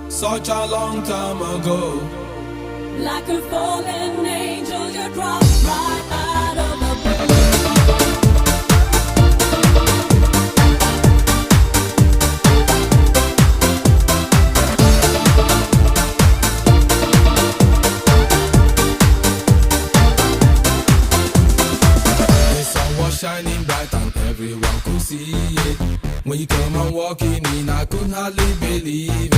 such a long time ago. Like a fallen angel, you dropped right out of the blue. The sun was shining bright and everyone could see it. When you come on walking in, I could hardly believe it.